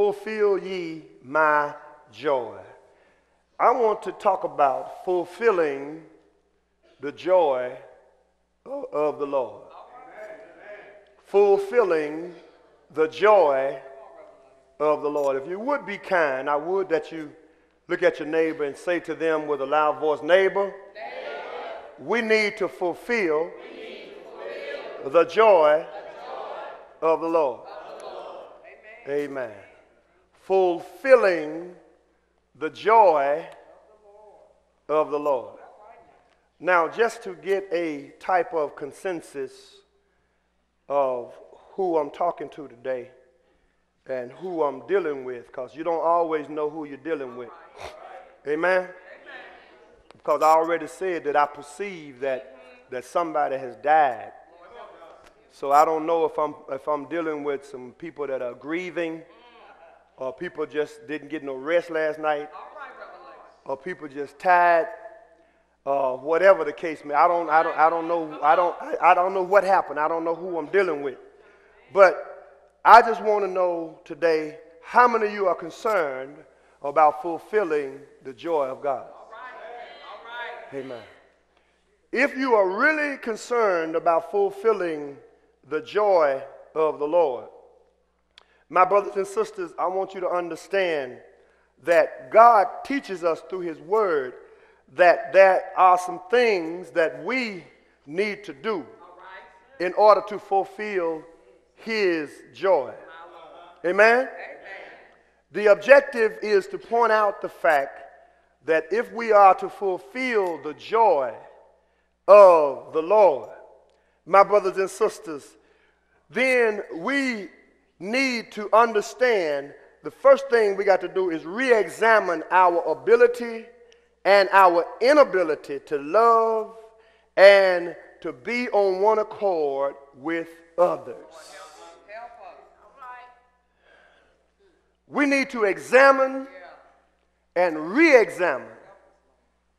fulfill ye my joy. I want to talk about fulfilling the joy of the Lord. Fulfilling the joy of the Lord. If you would be kind, I would that you look at your neighbor and say to them with a loud voice, neighbor, we need to fulfill the joy of the Lord. Amen. Fulfilling the joy of the Lord. Now, just to get a type of consensus of who I'm talking to today and who I'm dealing with, because you don't always know who you're dealing with. Amen? Because I already said that I perceive that somebody has died. So I don't know if I'm dealing with some people that are grieving, or people just didn't get no rest last night, or people just tired, whatever the case may. I don't know what happened. I don't know who I'm dealing with. But I just want to know today, how many of you are concerned about fulfilling the joy of God? Amen. If you are really concerned about fulfilling the joy of the Lord, my brothers and sisters, I want you to understand that God teaches us through his word that there are some things that we need to do in order to fulfill his joy. Amen? The objective is to point out the fact that if we are to fulfill the joy of the Lord, my brothers and sisters, then we need to understand the first thing we got to do is re-examine our ability and our inability to love and to be on one accord with others. We need to examine and re-examine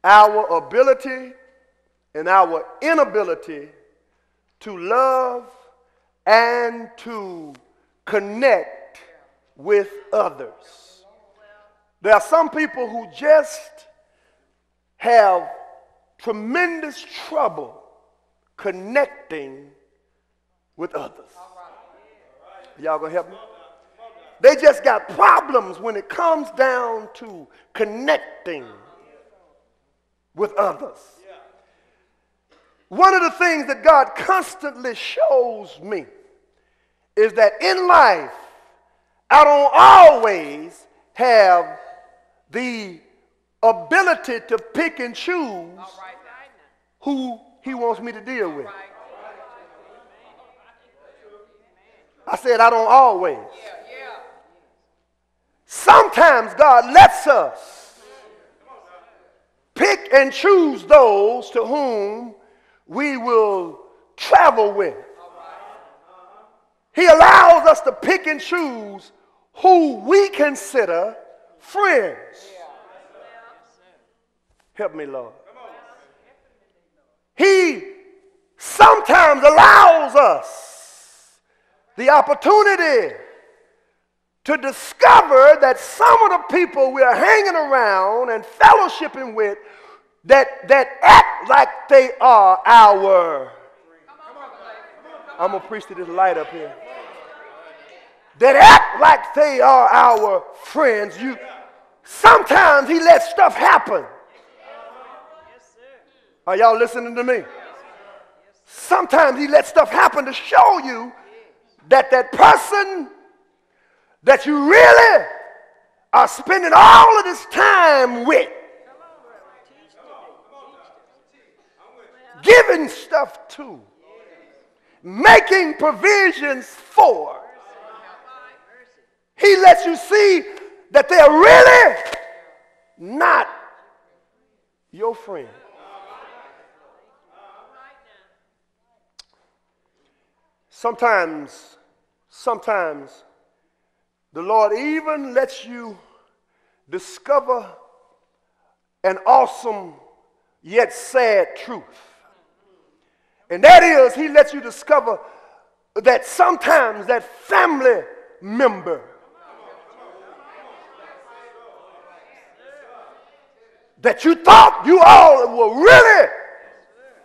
our ability and our inability to love and to connect with others. There are some people who just have tremendous trouble connecting with others. Y'all gonna help me? They just got problems when it comes down to connecting with others. One of the things that God constantly shows me is that in life, I don't always have the ability to pick and choose who he wants me to deal with. I said I don't always. Sometimes God lets us pick and choose those to whom we will travel with. He allows us to pick and choose who we consider friends. Help me, Lord. He sometimes allows us the opportunity to discover that some of the people we are hanging around and fellowshipping with that act like they are our, I'm going to preach to this light up here, that act like they are our friends. Sometimes he lets stuff happen. Are y'all listening to me? Sometimes he lets stuff happen to show you that person that you really are spending all of this time with, giving stuff to, making provisions for, he lets you see that they're really not your friend. Sometimes the Lord even lets you discover an awesome yet sad truth. And that is, he lets you discover that sometimes that family member that you thought you all were really,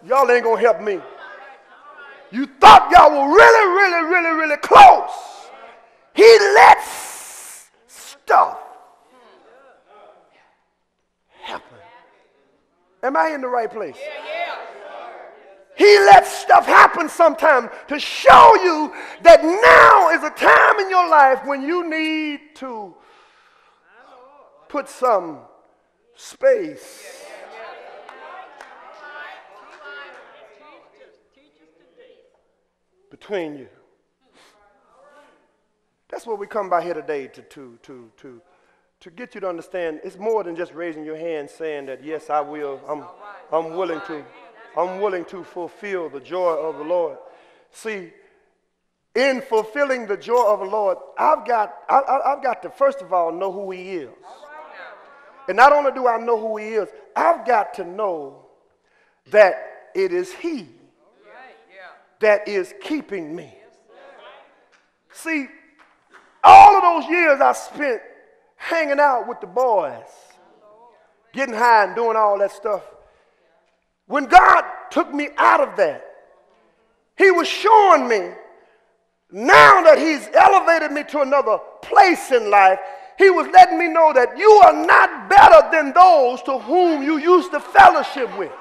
y'all ain't gonna help me. You thought y'all were really, really, really, really close. He lets stuff happen. Am I in the right place? He lets stuff happen sometimes to show you that now is a time in your life when you need to put some space between you. That's what we come by here today to get you to understand. It's more than just raising your hand saying that, yes, I will. I'm willing to fulfill the joy of the Lord. See, in fulfilling the joy of the Lord, I've got to first of all know who He is. And not only do I know who He is, I've got to know that it is He that is keeping me. See, all of those years I spent hanging out with the boys, getting high and doing all that stuff, when God took me out of that, He was showing me, now that He's elevated me to another place in life, He was letting me know that you are not better than those to whom you used to fellowship with.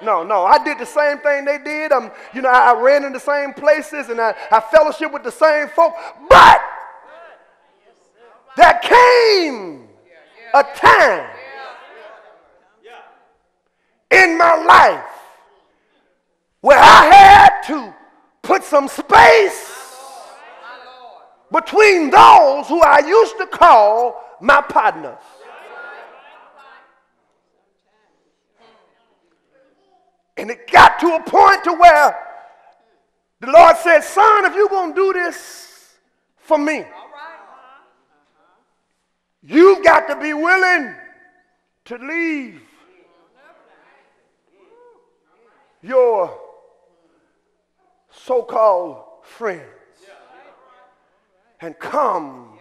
No, I did the same thing they did. I ran in the same places and I fellowship with the same folk. But there came a time in my life where I had to put some space between those who I used to call my partners. And it got to a point to where the Lord said, son, if you're going to do this for me, you've got to be willing to leave your so-called friends and come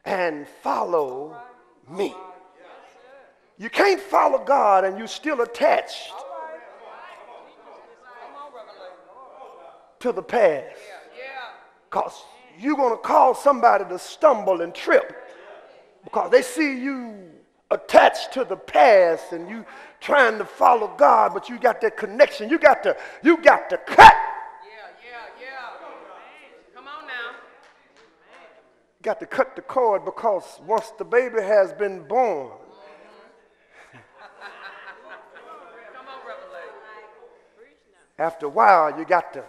and follow me. You can't follow God and you're still attached to the past, because you're going to cause somebody to stumble and trip because they see you attached to the past and you trying to follow God, but you got that connection. You got to cut. Come on now. Got to cut the cord, because once the baby has been born, after a while you got to,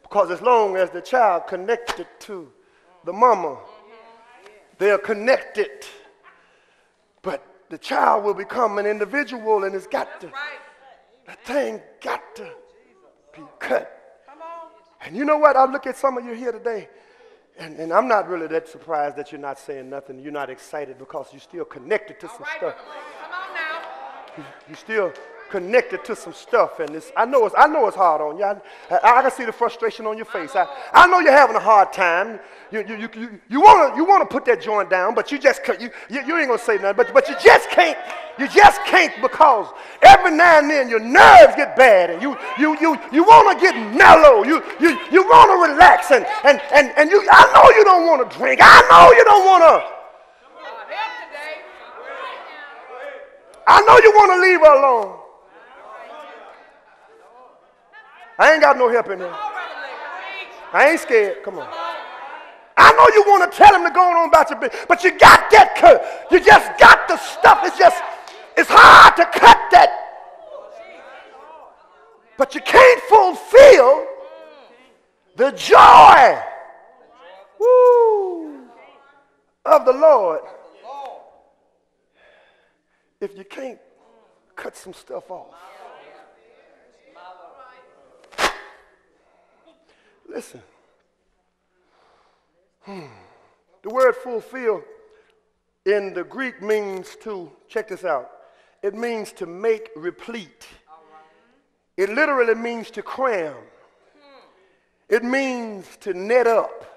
because as long as the child connected to the mama, they're connected. But the child will become an individual, and it's got to, that thing got to be cut. And you know what? I look at some of you here today, and I'm not really that surprised that you're not saying nothing. You're not excited because you're still connected to some stuff. Come on now. You're still connected to some stuff, and I know it's hard on you. I can see the frustration on your face. I know you're having a hard time. You want to put that joint down, but you just you ain't gonna say nothing. But you just can't. You just can't, because every now and then your nerves get bad, and you want to get mellow. You want to relax, and you. I know you don't want to drink. I know you don't want to. I know you want to leave her alone. I ain't got no help in there. I ain't scared. Come on. I know you want to tell him to go on about your business, but you got that curve. You just got the stuff. It's hard to cut that. But you can't fulfill the joy of the Lord if you can't cut some stuff off. Listen, the word fulfill in the Greek means to, check this out, it means to make replete. It literally means to cram. It means to net up.